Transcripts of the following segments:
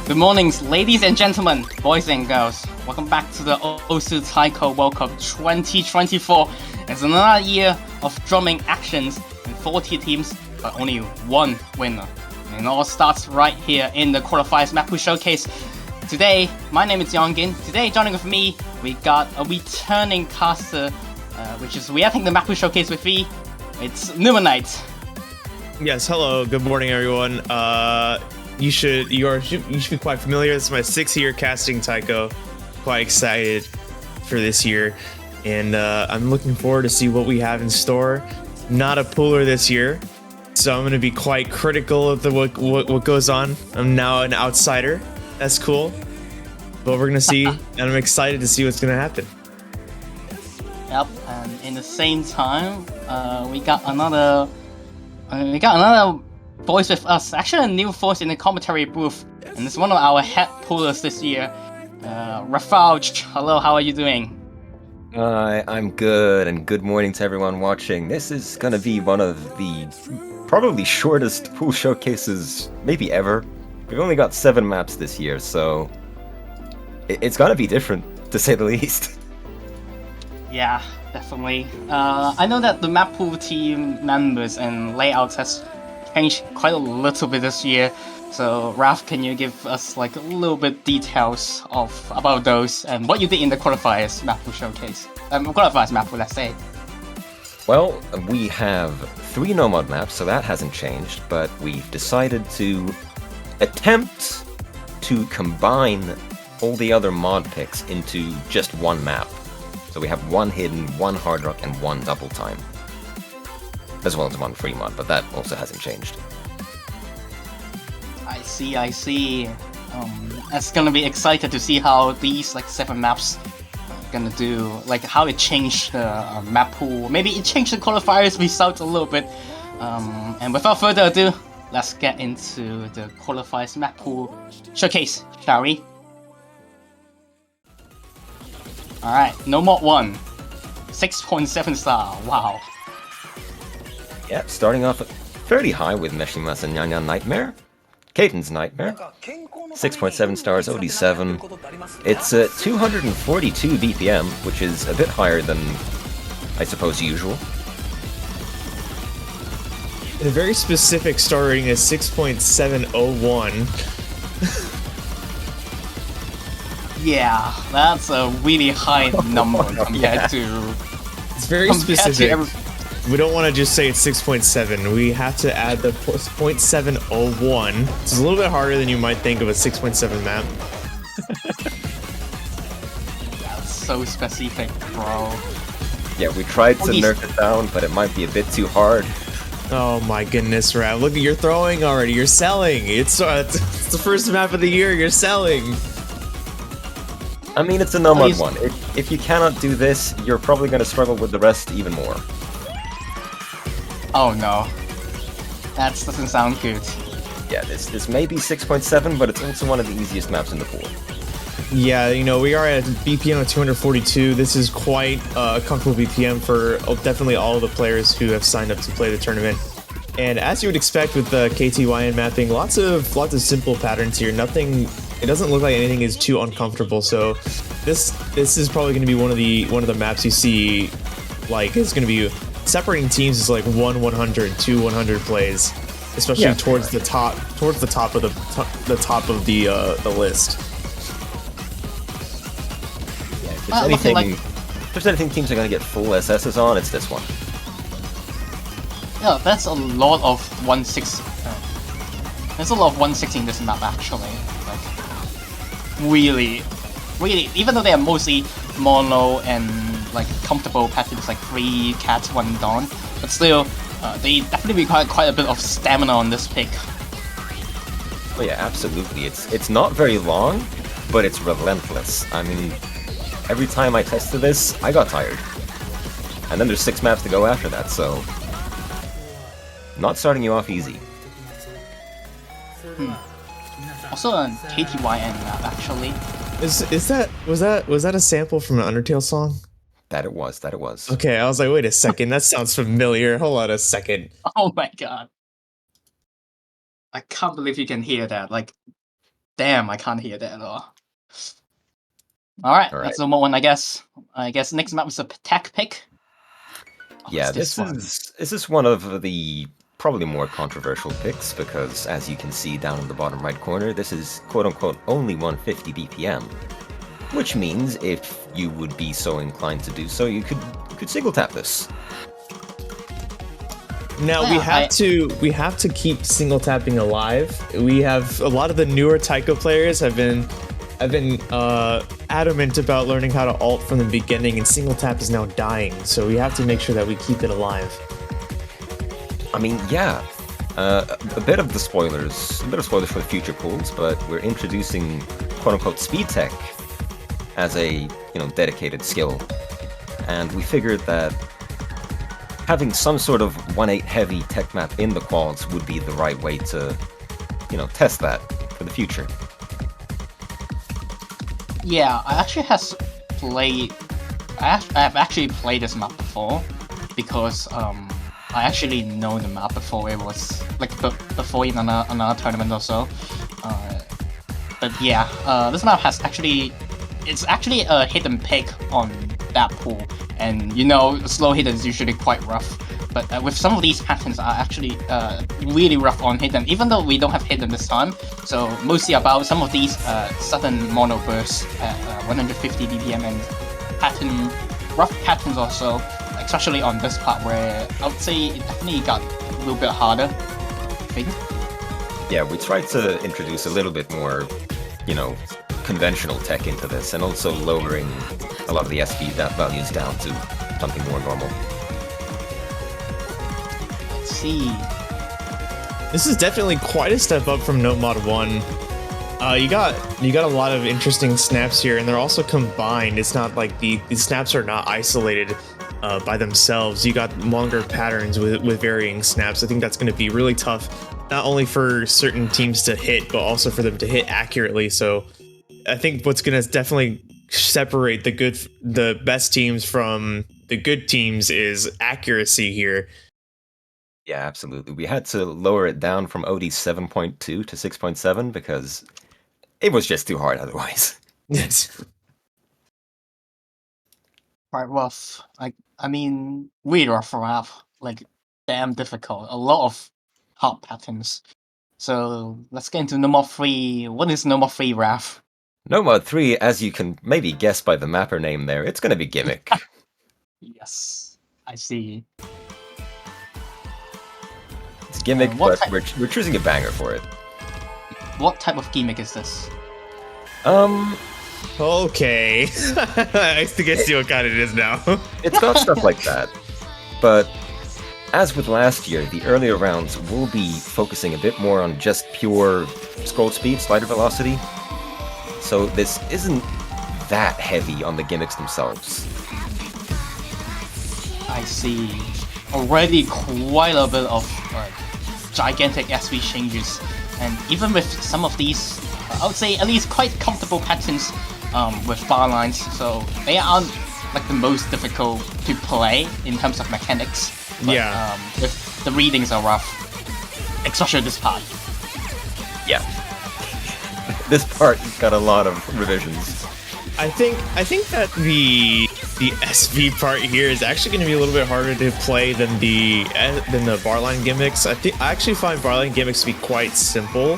Good mornings, ladies and gentlemen, boys and girls. Welcome back to the Osu Taiko World Cup 2024. It's another year of drumming actions and 40 teams, but only one winner. And it all starts right here in the Qualifier Mappool Showcase. Today, my name is Yongin. Today, joining with me, we got a returning caster, which is re-upping the Mappool Showcase with me. It's Numanite. Yes, hello, good morning everyone. You should be quite familiar. This is my 6th year casting Taiko. Quite excited for this year, and I'm looking forward to see what we have in store. Not a pooler this year, so I'm going to be quite critical of what goes on. I'm now an outsider. That's cool, but we're going to see, and I'm excited to see what's going to happen. Yep, and in the same time, we got another voice with us. Actually, a new voice in the commentary booth, and it's one of our head pullers this year. Rafael, hello, how are you doing? I'm good, and good morning to everyone watching. This is gonna be one of the probably shortest pool showcases maybe ever. We've only got 7 maps this year, so it's gonna be different, to say the least. Yeah, definitely. I know that the Mappool team members and layouts has changed quite a little bit this year. So, Raf, can you give us like a little bit details about those and what you did in the Qualifiers Mappool Showcase? Qualifiers Mappool, let's say. Well, we have 3 no-mod maps, so that hasn't changed, but we've decided to attempt to combine all the other mod picks into just one map. So we have 1 hidden, 1 hard rock, and 1 double time. As well as 1 free mod, but that also hasn't changed. I see. It's gonna be excited to see how these 7 maps are gonna do, like how it changed the map pool. Maybe it changed the qualifiers result a little bit. And without further ado, let's get into the qualifiers map pool showcase, shall we? Alright, no mod 1. 6.7 star, wow. Yeah, starting off fairly high with Meshimas and Nyanya Nightmare. Caden's Nightmare. 6.7 stars, OD7. It's 242 BPM, which is a bit higher than, I suppose, usual. The very specific star rating is 6.701. Yeah, that's a really high number compared to... It's very specific. We don't want to just say it's 6.7. We have to add the 0.701. It's a little bit harder than you might think of a 6.7 map. That's so specific, bro. Yeah, we tried to nerf it down, but it might be a bit too hard. Oh my goodness, Rav. Look, you're throwing already. You're selling. It's the first map of the year. You're selling. I mean, it's a no-mod 1. If you cannot do this, you're probably going to struggle with the rest even more. Oh no. That doesn't sound good. Yeah, this may be 6.7, but it's also one of the easiest maps in the pool. Yeah, you know, we are at BPM of 242. This is quite a comfortable BPM for definitely all of the players who have signed up to play the tournament. And as you would expect with the KTYN mapping, lots of simple patterns here. Nothing. It doesn't look like anything is too uncomfortable. So this is probably going to be one of the maps you see, like, it's going to be separating teams is like 100, 2 100 plays, especially towards the top of the list. Yeah, if there's anything teams are gonna get full SSs on, it's this one. Yeah, that's a lot of 1/6. There's a lot of 1/6 in this map actually. Like, really, even though they are mostly mono and like comfortable patterns like 3 cats 1 dawn, but still they definitely require quite a bit of stamina on this pick. Oh yeah, absolutely. It's not very long, but it's relentless. I mean, every time I tested this, I got tired. And then there's 6 maps to go after that, so not starting you off easy. Also a KTYN map actually. Was that a sample from an Undertale song? That it was. Okay, I was like, wait a second, that sounds familiar. Hold on a second. Oh my god. I can't believe you can hear that. Like, Damn, I can't hear that at all. Alright, All right. that's the one, I guess. I guess next map is a tech pick. Yeah, What's this is one of the probably more controversial picks because, as you can see down in the bottom right corner, this is quote-unquote only 150 BPM, which means if you would be so inclined to do so, you could single tap this. Now Yeah, we have to keep single tapping alive. We have a lot of the newer taiko players have been adamant about learning how to ult from the beginning, and single tap is now dying. So we have to make sure that we keep it alive. I mean, yeah, a bit of spoilers for the future pools, but we're introducing quote-unquote speed tech as a dedicated skill, and we figured that having some sort of 1-8 heavy tech map in the quads would be the right way to test that for the future. Yeah, I actually I've actually played this map before because I actually know the map before it was like before in another tournament or so. But yeah, this map it's actually a hidden pick on that pool, and slow hidden is usually quite rough. But with some of these patterns are actually really rough on hidden, even though we don't have hidden this time. So mostly about some of these sudden mono bursts at 150 BPM and rough patterns also, especially on this part where I would say it definitely got a little bit harder, I think. Yeah, we tried to introduce a little bit more, conventional tech into this, and also lowering a lot of the SV values down to something more normal. Let's see. This is definitely quite a step up from Note Mod 1. You got a lot of interesting snaps here, and they're also combined. It's not like the snaps are not isolated by themselves. You got longer patterns with varying snaps. I think that's going to be really tough, not only for certain teams to hit, but also for them to hit accurately. So I think what's going to definitely separate the best teams from the good teams is accuracy here. Yeah, absolutely. We had to lower it down from OD 7.2 to 6.7 because it was just too hard otherwise. Yes. Quite rough. I mean, really rough rap. Like, damn difficult. A lot of hard patterns. So let's get into number 3. What is number 3, Raph? Nomad 3, as you can maybe guess by the mapper name there, it's going to be Gimmick. Yes, I see. It's Gimmick, what but we're choosing a banger for it. What type of gimmick is this? Okay. I think I see what kind it is now. It's got stuff like that, but as with last year, the earlier rounds will be focusing a bit more on just pure scroll speed, slider velocity. So this isn't that heavy on the gimmicks themselves. I see. Already quite a bit of gigantic SV changes, and even with some of these, I would say at least quite comfortable patterns with bar lines, so they aren't like the most difficult to play in terms of mechanics. But, Yeah. With the readings are rough, especially this part. Yeah. This part got a lot of revisions. I think that the SV part here is actually going to be a little bit harder to play than the barline gimmicks. I actually find barline gimmicks to be quite simple.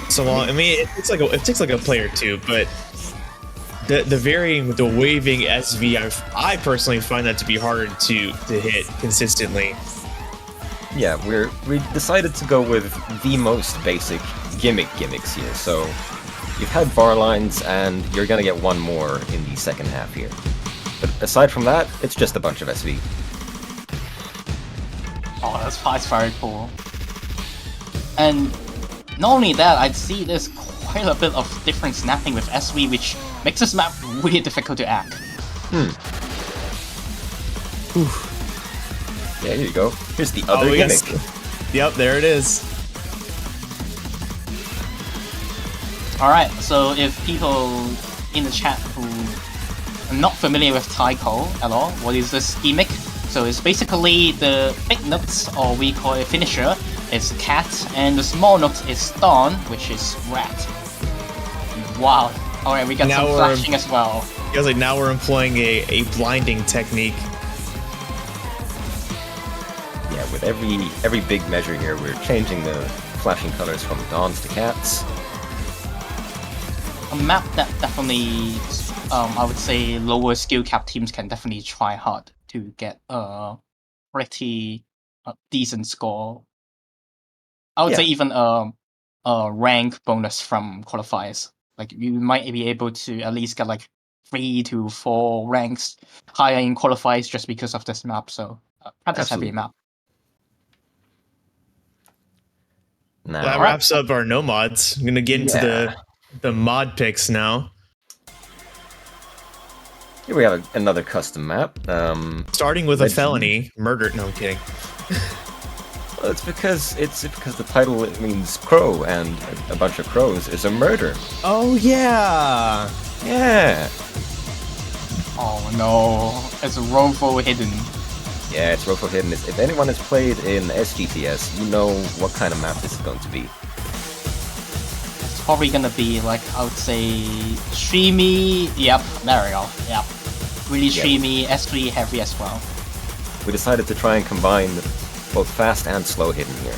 So long, I mean, it takes like a play or two, but the waving SV, I personally find that to be harder to hit consistently. Yeah, we decided to go with the most basic gimmicks here. So you've had bar lines, and you're gonna get one more in the second half here. But aside from that, it's just a bunch of SV. Oh, that's very cool. And not only that, I'd see there's quite a bit of different snapping with SV, which makes this map really difficult to act. Yeah, here you go. Here's the other gimmick. Yep, there it is. Alright, so if people in the chat who are not familiar with taiko at all, what is this gimmick? So it's basically the big notes, or we call it finisher, is cat, and the small note is stun, which is rat. Wow. Alright, we got Now some we're- flashing as well. He was like, now we're employing a blinding technique. Yeah, with every big measure here, we're changing the flashing colors from dawns to cats. A map that definitely, I would say, lower skill cap teams can definitely try hard to get a pretty decent score. I would say even a rank bonus from qualifiers. Like you might be able to at least get like 3 to 4 ranks higher in qualifiers just because of this map. So practice heavy Absolutely. map. Now, That wraps up our no mods. I'm gonna get into the mod picks now. here we have another custom map. Starting with a Legend. felony, murder. No, I'm kidding. Well, it's because the title it means crow, and a bunch of crows is a murder. Oh yeah. Yeah, Oh no, it's Rofo hidden. yeah, it's Rofo Hidden. If anyone has played in SGTS, you know what kind of map this is going to be. It's probably gonna be like, I would say, streamy. Yep, there we go. Yep, really Yep. streamy, S3 heavy as well. We decided to try and combine both fast and slow hidden here.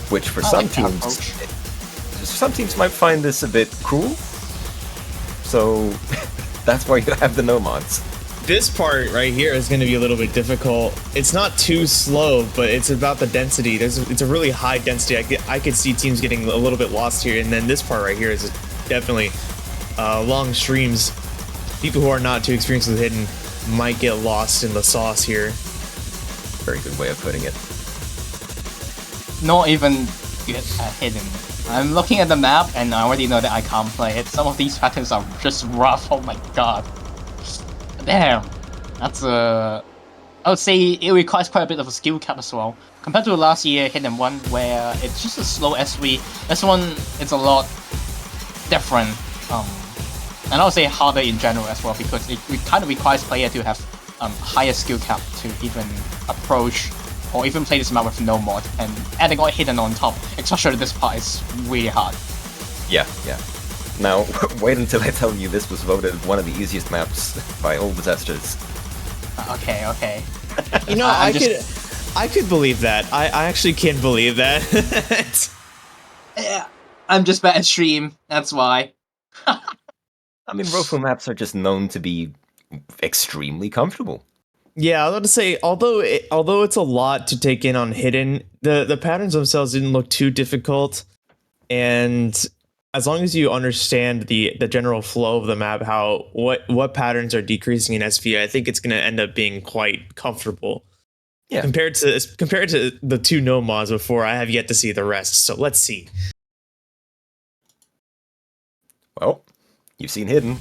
Which for I some like that teams, approach. some teams might find this a bit cruel. So that's why you have the no mods. This part right here is going to be a little bit difficult. It's not too slow, but it's about the density. It's a really high density. I could see teams getting a little bit lost here, and then this part right here is definitely long streams. People who are not too experienced with hidden might get lost in the sauce here. Very good way of putting it. Not even good at hidden. I'm looking at the map and I already know that I can't play it. Some of these patterns are just rough. Oh my god. Damn. That's I would say it requires quite a bit of a skill cap as well. Compared to last year Hidden 1 where it's just a slow SV. This one it's a lot different. And I would say harder in general as well because it kind of requires player to have higher skill cap to even approach or even play this map with no mod, and adding on hidden on top, especially this part, is really hard. Yeah, yeah. Now, wait until I tell you this was voted one of the easiest maps by all the testers. Okay, okay. You know, I could believe that. I actually can believe that. Yeah, I'm just bad at stream, that's why. I mean, Rofu maps are just known to be extremely comfortable. Yeah, I was about to say, although it's a lot to take in on hidden, the patterns themselves didn't look too difficult, and as long as you understand the general flow of the map, what patterns are decreasing in SV, I think it's going to end up being quite comfortable. Yeah. Compared to the two no mods before, I have yet to see the rest. So let's see. Well, you've seen hidden.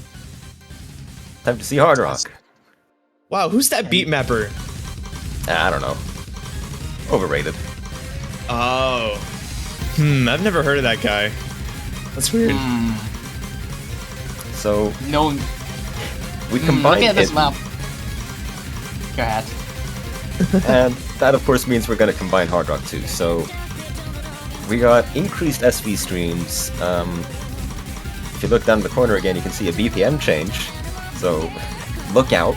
Time to see hard rock. Wow, who's that beat mapper? I don't know. Overrated. Oh. I've never heard of that guy. That's weird. So No, we combined look at this hidden, map. Go ahead. and that of course means we're going to combine hard rock too. So we got increased SV streams. If you look down in the corner again, you can see a BPM change. So look out.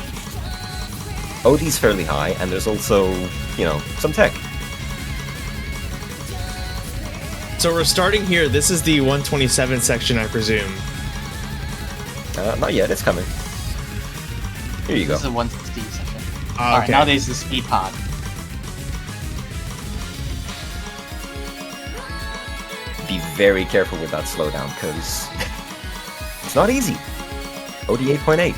OD's fairly high, and there's also, you know, some tech. So we're starting here. This is the 127 section, I presume. Not yet, it's coming. Here you go. This is a 160 section. Ah, Alright, okay. now there's the speed part. Be very careful with that slowdown, because it's not easy. OD 8.8.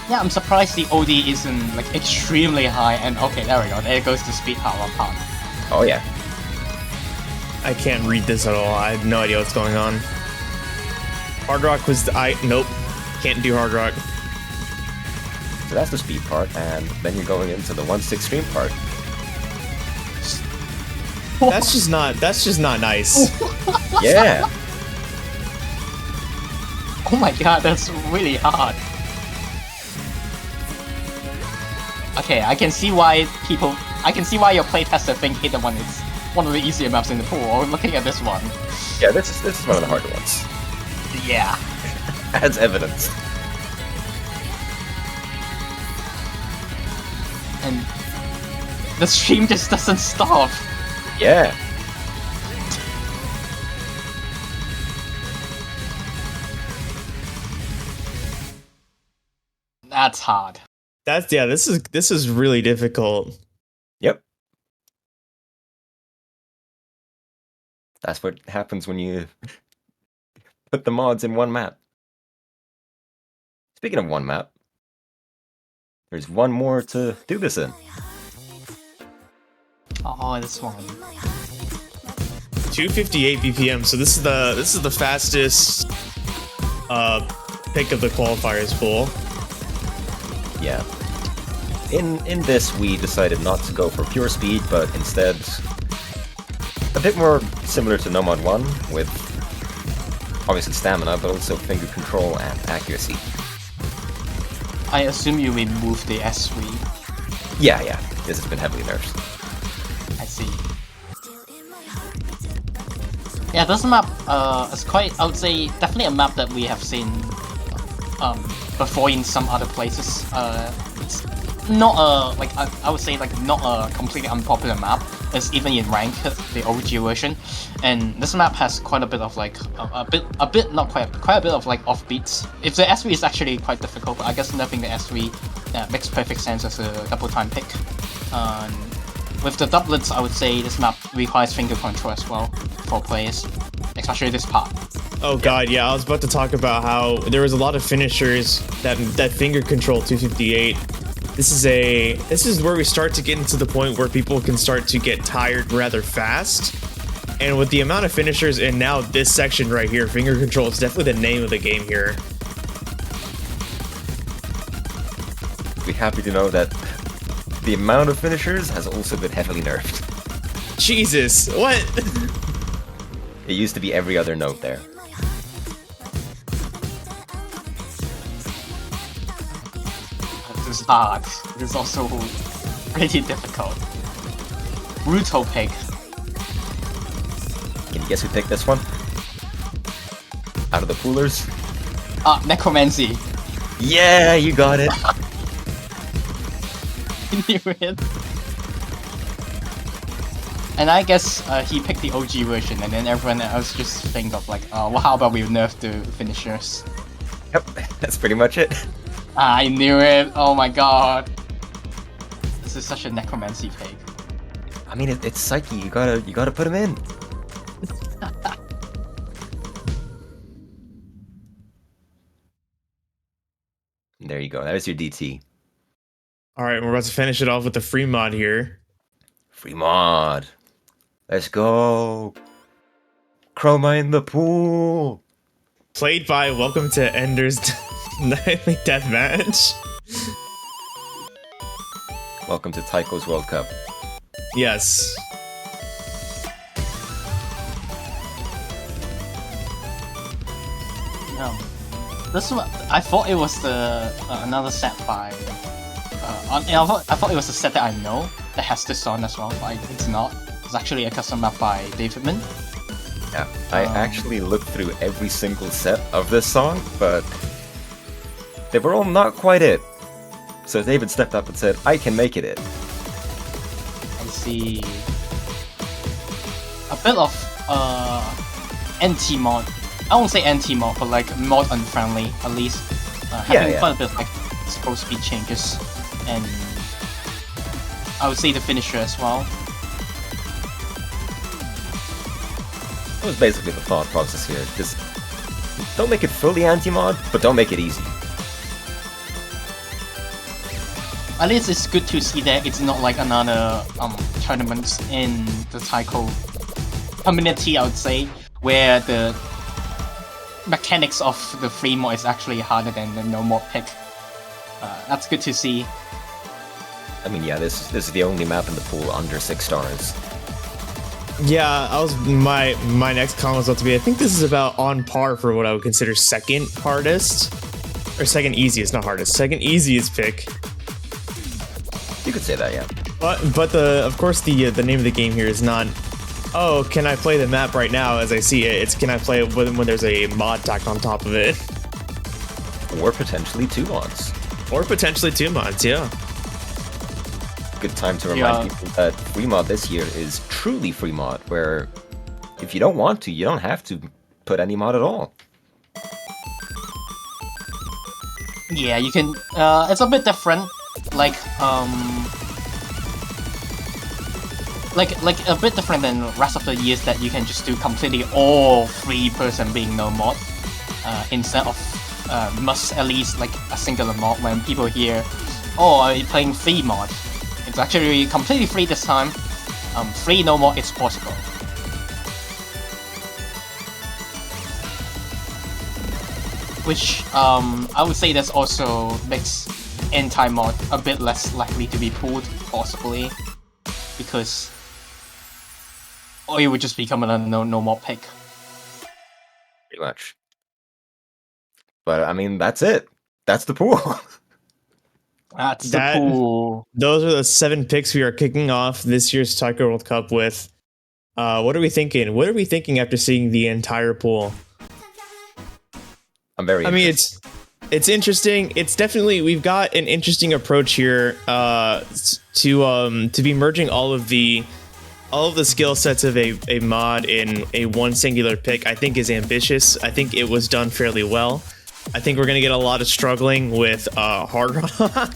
Yeah, I'm surprised the OD isn't like extremely high, and okay, there we go. There goes the speed power part. Oh yeah. I can't read this at all. I have no idea what's going on. Hard rock was nope. Can't do hard rock. So that's the speed part, and then you're going into the 1/6 stream part. That's just not nice. Yeah. Oh my god, that's really hard. Okay, I can see why your playtester think Hidden 1 is one of the easier maps in the pool. Looking at this one. Yeah, this is one of the harder ones. Yeah. As evidenced. And the stream just doesn't stop. Yeah. That's hard. This is really difficult. Yep. That's what happens when you put the mods in one map. Speaking of one map, there's one more to do this in. Oh, this one. 258 BPM. So this is the fastest pick of the qualifiers pool. Yeah. In this, we decided not to go for pure speed, but instead a bit more similar to No Mod 1, with obviously stamina, but also finger control and accuracy. I assume you removed the S3. Yeah, this has been heavily nerfed. I see. Yeah, this map is quite, I would say, definitely a map that we have seen before in some other places. It's not a, like, I would say, like, not a completely unpopular map. It's even in rank, the OG version. And this map has quite a bit of, like, quite a bit of, like, offbeats. If the S3 is actually quite difficult, but I guess nerfing the S3 makes perfect sense as a double time pick. With the doublets, I would say this map requires finger control as well for players, especially this part. Oh god, yeah, I was about to talk about how there was a lot of finishers that finger control 258. This is where we start to get into the point where people can start to get tired rather fast. And with the amount of finishers and now this section right here, finger control is definitely the name of the game here. Be happy to know that the amount of finishers has also been heavily nerfed. Jesus, what? It used to be every other note there. This is hard. This is also pretty difficult. Brutal pick. Can you guess who picked this one? Out of the poolers? Necromancy. Yeah, you got it. I knew it. And I guess he picked the OG version, and then everyone else just think of like, well, how about we nerf the finishers? Yep, that's pretty much it. I knew it! Oh my god! This is such a necromancy pick. I mean, it's Psyche. You gotta put him in. There you go. That is your DT. All right, we're about to finish it off with the free mod here. Free mod. Let's go. Chroma in the pool. Played by Welcome to Ender's Nightly Deathmatch. Welcome to Taiko's World Cup. Yes. This one, I thought it was the another set by. I thought it was a set that I know that has this song as well, but it's not. It's actually a custom map by Davidman. Yeah, I actually looked through every single set of this song, but they were all not quite it. So David stepped up and said, I can make it. I see. A bit of anti-mod. I won't say anti-mod, but like mod unfriendly at least. Having quite a bit of like supposed speed changes, and I would say the finisher as well. That was basically the thought process here. Just don't make it fully anti-mod, but don't make it easy. At least it's good to see that it's not like another tournament in the Taiko community, I would say, where the mechanics of the free mod is actually harder than the no mod pick. That's good to see. I mean, yeah, this is the only map in the pool under 6 stars. Yeah, my next comment was about to be, I think this is about on par for what I would consider second hardest. Or second easiest, not hardest. Second easiest pick. You could say that, yeah. But of course the name of the game here is not Oh, can I play the map right now as I see it? It's can I play it when there's a mod tacked on top of it? Or potentially 2 mods. Or potentially 2 mods, yeah. Good time to remind people that free mod this year is truly free mod, where if you don't want to, you don't have to put any mod at all. Yeah, you can. It's a bit different. Like a bit different than rest of the years that you can just do completely all free person being no mod, instead of must at least like a singular mod. When people hear, oh, are you playing free mod? It's actually completely free this time. Free no mod is possible. Which I would say that's also makes anti-mod a bit less likely to be pulled, possibly, because or it would just become a no mod pick. Pretty much. But I mean, that's it. That's the pool. That's the pool. Those are the 7 picks we are kicking off this year's Taiko World Cup with. What are we thinking? What are we thinking after seeing the entire pool? I'm very. I mean, it's interesting. It's definitely we've got an interesting approach here to be merging all of the skill sets of a mod in a one singular pick. I think is ambitious. I think it was done fairly well. I think we're gonna get a lot of struggling with Hard Rock.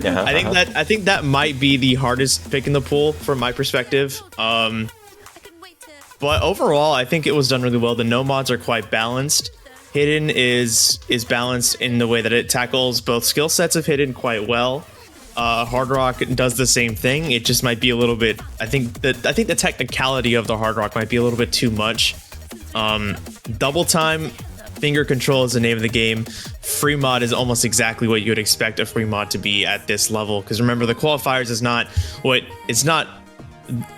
Yeah, I think that might be the hardest pick in the pool from my perspective. But overall, I think it was done really well. The no mods are quite balanced. Hidden is balanced in the way that it tackles both skill sets of Hidden quite well. Hard Rock does the same thing. It just might be a little bit. I think the technicality of the Hard Rock might be a little bit too much. Double time, finger control is the name of the game. Free mod is almost exactly what you would expect a free mod to be at this level. Because remember, the qualifiers is not it's not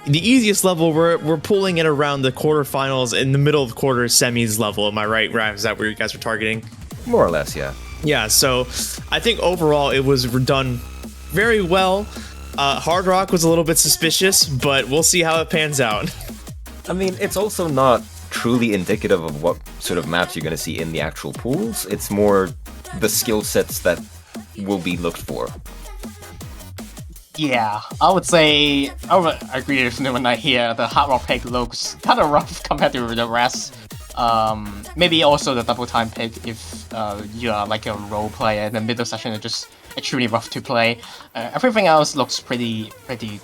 the easiest level. We're pulling it around the quarterfinals in the middle of quarter semis level. Am I right, Rav? Is that where you guys were targeting? more or less, yeah. Yeah, so I think overall it was done very well. Hard Rock was a little bit suspicious, but we'll see how it pans out. I mean, it's also not truly indicative of what sort of maps you're going to see in the actual pools. It's more the skill sets that will be looked for. Yeah, I would say I would agree with you when I hear the Hard Rock pick looks kind of rough compared to the rest. Maybe also the double time pick if you are like a role player. The middle session is just extremely rough to play. Everything else looks pretty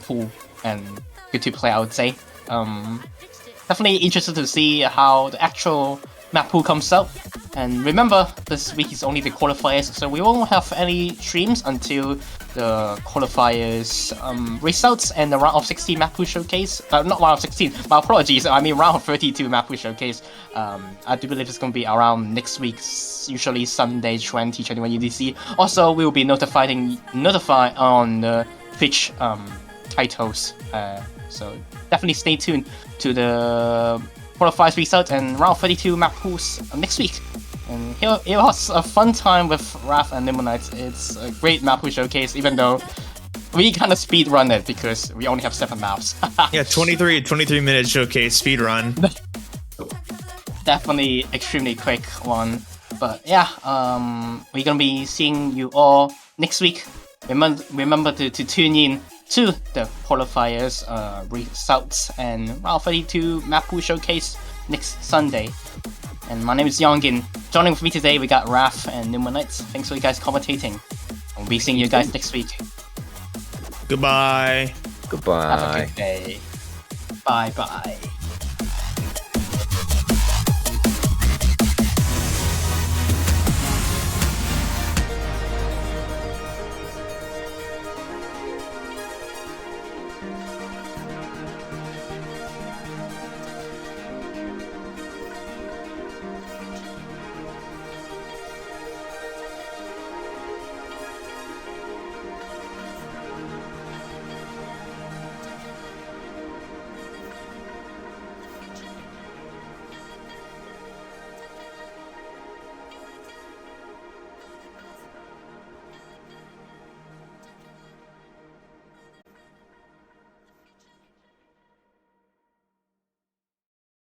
cool and good to play, I would say. Definitely interested to see how the actual map pool comes out. And remember, this week is only the qualifiers, so we won't have any streams until the qualifiers results and the round of 16 map pool showcase. Not round of 16, my apologies, I mean round of 32 map pool showcase. I do believe it's going to be around next week, usually Sunday 2021 UTC. Also, we will be notified on the Twitch titles, so definitely stay tuned to the qualifiers result and round 32 map pools next week. And it was a fun time with Raph and Nimonites. It's a great map pool showcase, even though we kind of speed run it because we only have 7 maps. Yeah, 23 minute showcase speed run. Definitely extremely quick one. But yeah, we're gonna be seeing you all next week. Remember to tune in to the qualifiers results and round 32 map pool showcase next Sunday. And my name is Yongin. Joining with me today, we got Raph and Nimonites. Thanks for you guys commentating. We'll be seeing you guys next week. Goodbye. Goodbye. Have a good day. Bye bye.